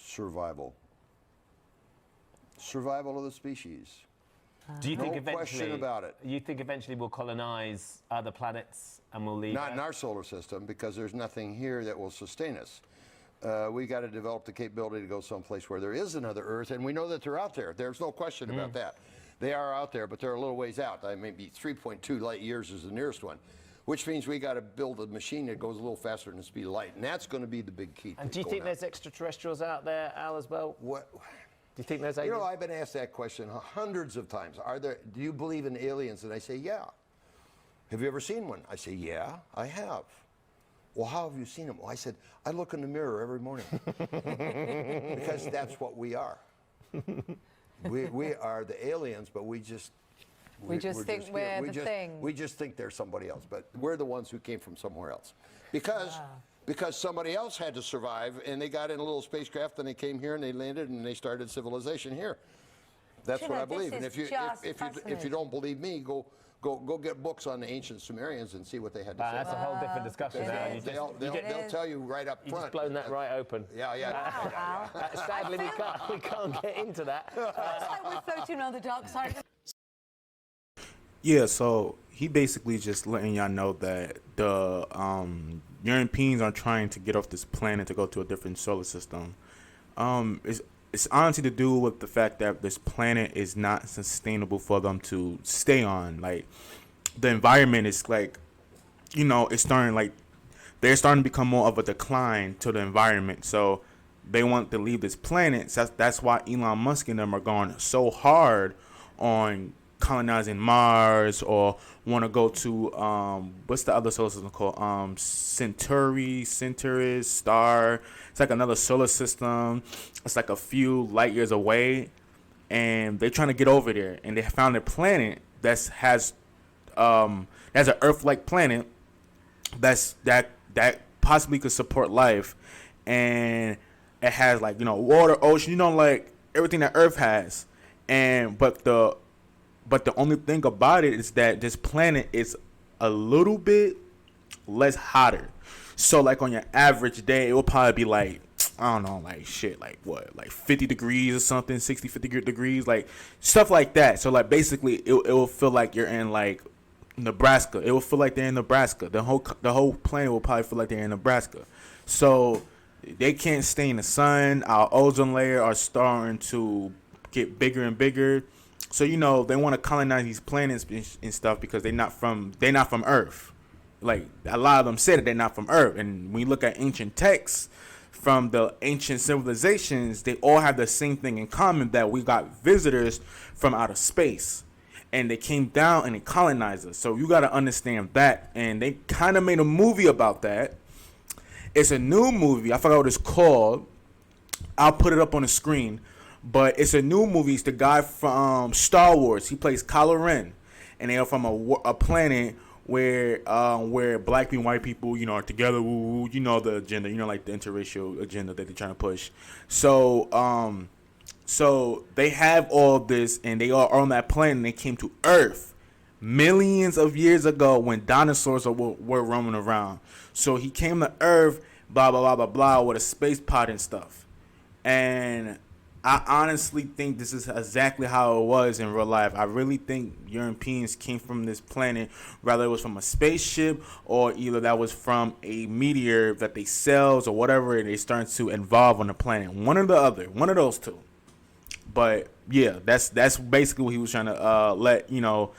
Survival. Survival of the species. Do you think No eventually? question about it. You think eventually we'll colonize other planets and we'll leave? Not in our solar system, because there's nothing here that will sustain us. We got to develop the capability to go someplace where there is another Earth, and we know that they're out there. There's no question about that. They are out there, but they're a little ways out. Maybe 3.2 light years is the nearest one, which means we got to build a machine that goes a little faster than the speed of light, and that's going to be the big key. And do you think there's extraterrestrials out there, Al, as well? What? Do you think there's? You know, I've been asked that question hundreds of times. Do you believe in aliens? And I say, yeah. Have you ever seen one? I say, yeah, I have. Well, how have you seen them? Well, I said, I look in the mirror every morning. Because that's what we are. We are the aliens, but we just think we're the thing. We just think they're somebody else, but we're the ones who came from somewhere else. Because somebody else had to survive, and they got in a little spacecraft, and they came here, and they landed, and they started civilization here. That's what I believe. And if you don't believe me, go get books on the ancient Sumerians and see what they had to say. That's a whole different discussion now. They'll tell you right up front. You've just blown that right open. Yeah. Sadly, we can't get into that. It's like we're floating on the dark side. Yeah, so he basically just letting y'all know that the Europeans are trying to get off this planet to go to a different solar system. It's honestly to do with the fact that this planet is not sustainable for them to stay on. Like, the environment is like, you know, they're starting to become more of a decline to the environment. So they want to leave this planet. So that's why Elon Musk and them are going so hard on colonizing Mars, or want to go to what's the other solar system called? Centaurus star. It's like another solar system. It's like a few light years away, and they're trying to get over there. And they found a planet that has an Earth-like planet that possibly could support life, and it has, like, you know, water, ocean, you know, like everything that Earth has. But the only thing about it is that this planet is a little bit less hotter. So, like, on your average day, it will probably be like, I don't know, like, shit, like, what, like 50 degrees or something, 50 degrees, like, stuff like that. So, like, basically, it will feel like you're in, like, Nebraska. It will feel like they're in Nebraska. The whole planet will probably feel like they're in Nebraska. So, they can't stay in the sun. Our ozone layer are starting to get bigger and bigger. So, you know, they want to colonize these planets and stuff because they're not from Earth. Like, a lot of them said that they're not from Earth. And when you look at ancient texts from the ancient civilizations, they all have the same thing in common, that we got visitors from outer space. And they came down and they colonized us. So you got to understand that. And they kind of made a movie about that. It's a new movie. I forgot what it's called. I'll put it up on the screen. But it's a new movie. It's the guy from Star Wars. He plays Kylo Ren, and they are from a planet where black people and white people, you know, are together. Woo, you know the agenda. You know, like the interracial agenda that they're trying to push. So they have all this, and they are on that planet. And they came to Earth millions of years ago when dinosaurs were roaming around. So he came to Earth, blah blah blah blah blah, with a space pod and stuff, and I honestly think this is exactly how it was in real life. I really think Europeans came from this planet, whether it was from a spaceship or either that was from a meteor that they sells or whatever, and they started to evolve on the planet. One or the other, one of those two. But yeah, that's basically what he was trying to let you know.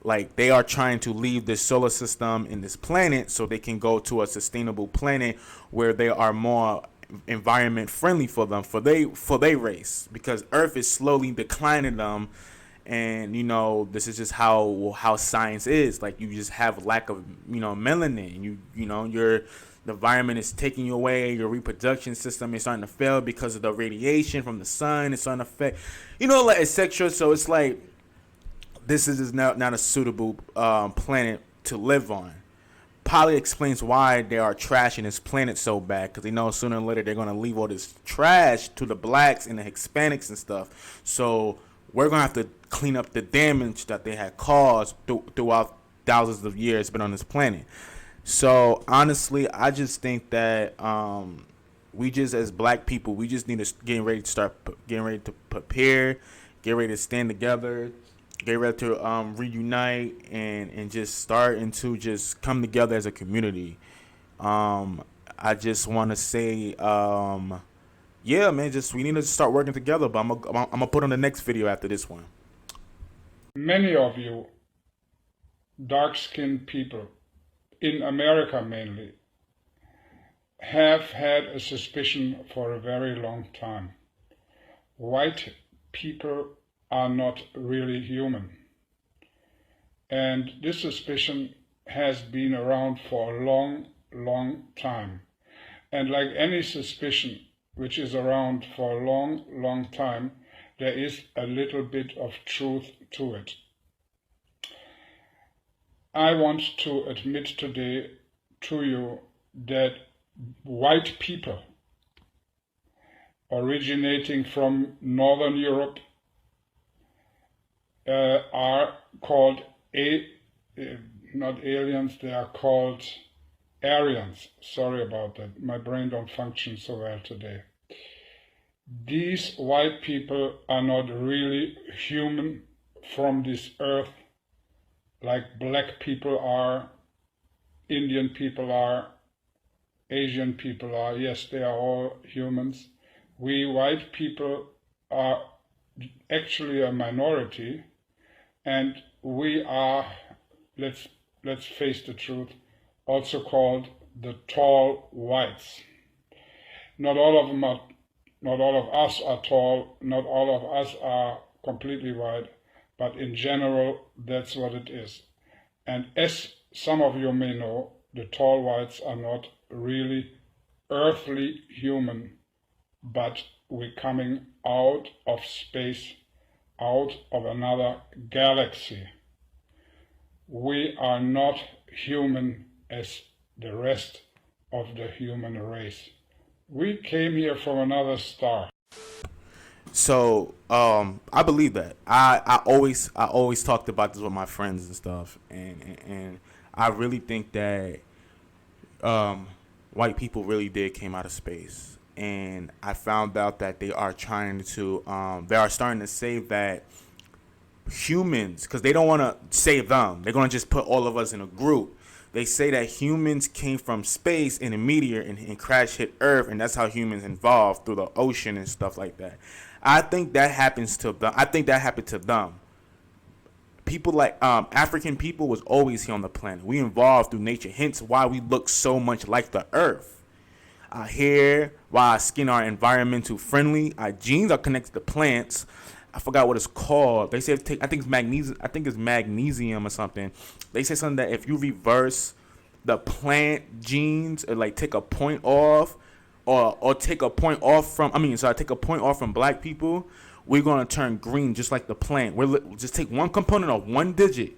Like, they are trying to leave this solar system and this planet so they can go to a sustainable planet where they are more environment friendly for them, for they race, because Earth is slowly declining them. And you know, this is just how science is. Like, you just have lack of, you know, melanin. You know the environment is taking you away. Your reproduction system is starting to fail because of the radiation from the sun. It's starting to affect, you know, like, etc. So it's like, this is just not a suitable planet to live on. Probably explains why they are trashing this planet so bad, because they know sooner or later they're going to leave all this trash to the blacks and the Hispanics and stuff. So we're going to have to clean up the damage that they had caused throughout thousands of years been on this planet. So honestly, I just think that we just as black people, we just need to getting ready to prepare, get ready to stand together, get ready to reunite and just starting to just come together as a community. I just want to say, yeah, man, just we need to start working together. But I'm gonna put on the next video after this one. Many of you dark-skinned people, in America mainly, have had a suspicion for a very long time. White people are not really human. And this suspicion has been around for a long, long time. And like any suspicion which is around for a long, long time, there is a little bit of truth to it. I want to admit today to you that white people originating from Northern Europe are called, not aliens, they are called Aryans. Sorry about that, my brain don't function so well today. These white people are not really human from this earth like black people are, Indian people are, Asian people are. Yes, they are all humans. We white people are actually a minority, and we are, let's face the truth, also called the tall whites. Not all of us are tall, not all of us are completely white, but in general, that's what it is. And as some of you may know, the tall whites are not really earthly human, but we're coming out of space, out of another galaxy. We are not human as the rest of the human race. We came here from another star. So I believe that. I always talked about this with my friends and stuff, and I really think that white people really did came out of space, and I found out that they are starting to say that humans, because they don't want to save them, they're going to just put all of us in a group. They say that humans came from space in a meteor and crash hit Earth, and that's how humans evolved through the ocean and stuff like that. I think that happens to them. I think that happened to them. People like African people was always here on the planet. We evolved through nature, hence why we look so much like the Earth. Our hair, why our skin are environmental friendly. Our genes are connected to plants. I forgot what it's called. They say I think it's magnesium or something. They say something that if you reverse the plant genes or like take a point off, or take a point off from take a point off from black people, we're gonna turn green just like the plant. We'll just take one component of one digit,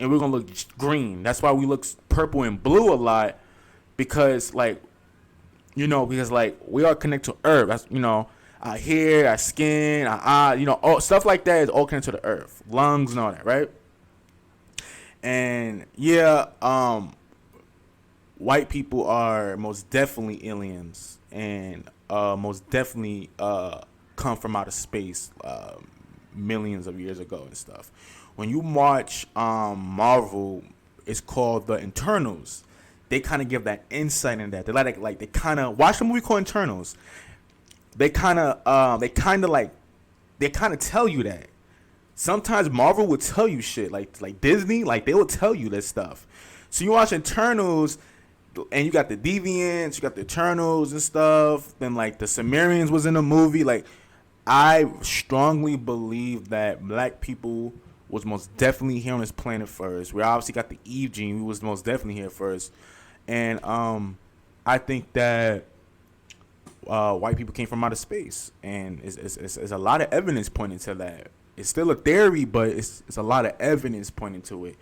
and we're gonna look green. That's why we look purple and blue a lot, because like we are connected to Earth. That's our hair, our skin, our eye, all stuff like that is all connected to the Earth, lungs and all that, right? And yeah, white people are most definitely aliens, and most definitely come from outer space millions of years ago and stuff. When you watch Marvel, it's called The Eternals. They kind of give that insight in that. They like they kind of watch the movie called Eternals. They kind of tell you that. Sometimes Marvel will tell you shit like Disney, like they will tell you this stuff. So you watch Eternals, and you got the Deviants, you got the Eternals and stuff. Then like the Sumerians was in the movie. Like I strongly believe that black people was most definitely here on this planet first. We obviously got the Eve gene. We was most definitely here first, and I think that white people came from outer space, and it's a lot of evidence pointing to that. It's still a theory, but it's a lot of evidence pointing to it.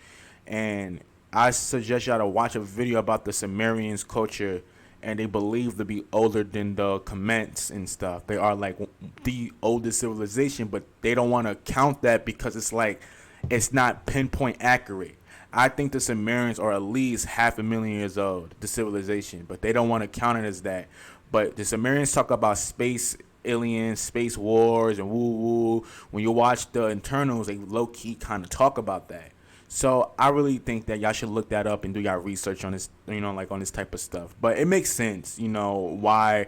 And I suggest y'all to watch a video about the Sumerians culture, and they believe to be older than the Kemets and stuff. They are like the oldest civilization, but they don't want to count that because it's not pinpoint accurate. I think the Sumerians are at least 500,000 years old, the civilization, but they don't want to count it as that. But the Sumerians talk about space aliens, space wars, and woo-woo. When you watch the Internals, they low-key kind of talk about that. So I really think that y'all should look that up and do y'all research on this, like on this type of stuff. But it makes sense, why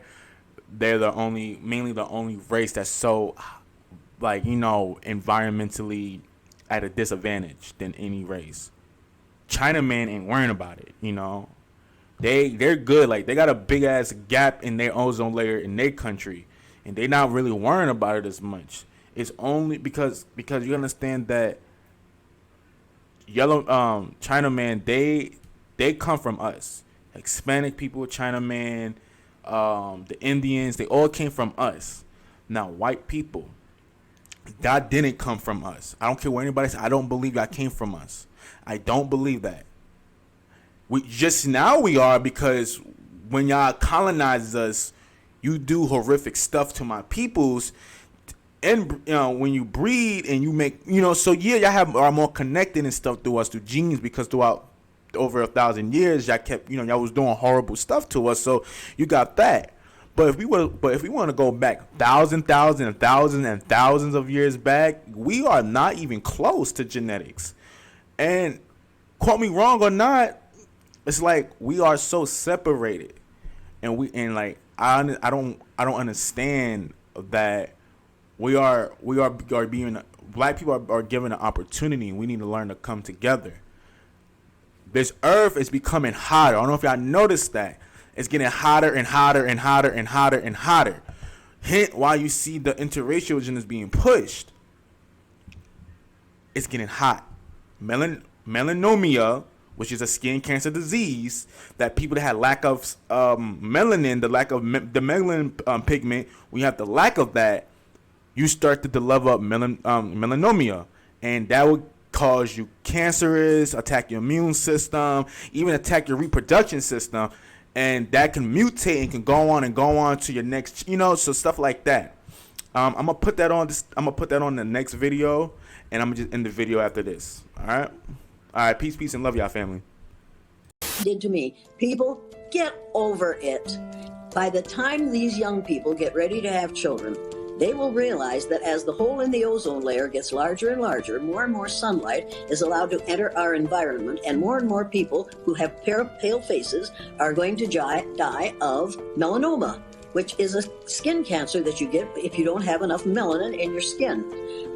they're mainly the only race that's so, like, environmentally at a disadvantage than any race. Chinaman ain't worrying about it, They're good. Like, they got a big-ass gap in their ozone layer in their country, and they're not really worrying about it as much. It's only because you understand that Chinaman, they come from us. Hispanic people, Chinaman, the Indians, they all came from us. Now, white people, God didn't come from us. I don't care what anybody says. I don't believe God came from us. I don't believe that. We are, because when y'all colonize us, you do horrific stuff to my peoples. And when you breed and you make, so y'all are more connected and stuff through us, through genes, because throughout over 1,000 years y'all kept, y'all was doing horrible stuff to us. So you got that. But if we want to go back thousands of years back, we are not even close to genetics. And quote me wrong or not, it's like we are so separated, and like I don't understand that. We are being, black people are given an opportunity, and we need to learn to come together. This earth is becoming hotter. I don't know if y'all noticed that. It's getting hotter and hotter and hotter and hotter and hotter. Hint, why you see the interracial agenda is being pushed. It's getting hot. Melanoma, which is a skin cancer disease that people that had lack of melanin, the lack of the melanin pigment, when you have the lack of that, you start to develop melanoma, and that would cause you cancerous, attack your immune system, even attack your reproduction system, and that can mutate and can go on to your next, so stuff like that. I'm gonna put that on the next video, and I'm gonna just end the video after this. All right, peace, and love y'all, family. Did to me, people, get over it. By the time these young people get ready to have children, they will realize that as the hole in the ozone layer gets larger and larger, more and more sunlight is allowed to enter our environment, and more people who have pale faces are going to die of melanoma, which is a skin cancer that you get if you don't have enough melanin in your skin.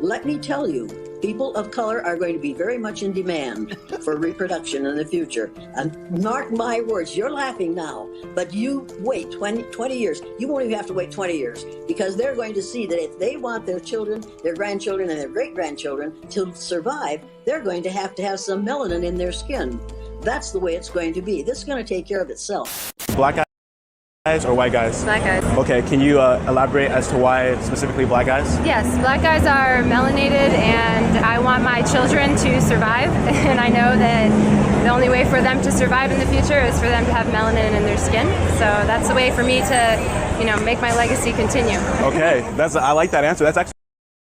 Let me tell you, people of color are going to be very much in demand for reproduction in the future. And mark my words, you're laughing now, but you wait 20 years. You won't even have to wait 20 years, because they're going to see that if they want their children, their grandchildren, and their great-grandchildren to survive, they're going to have some melanin in their skin. That's the way it's going to be. This is going to take care of itself. Black guys or white guys? Black guys. Okay, can you elaborate as to why specifically black guys? Yes, black guys are melanated, and I want my children to survive, and I know that the only way for them to survive in the future is for them to have melanin in their skin. So that's the way for me to, make my legacy continue. Okay, I like that answer. That's actually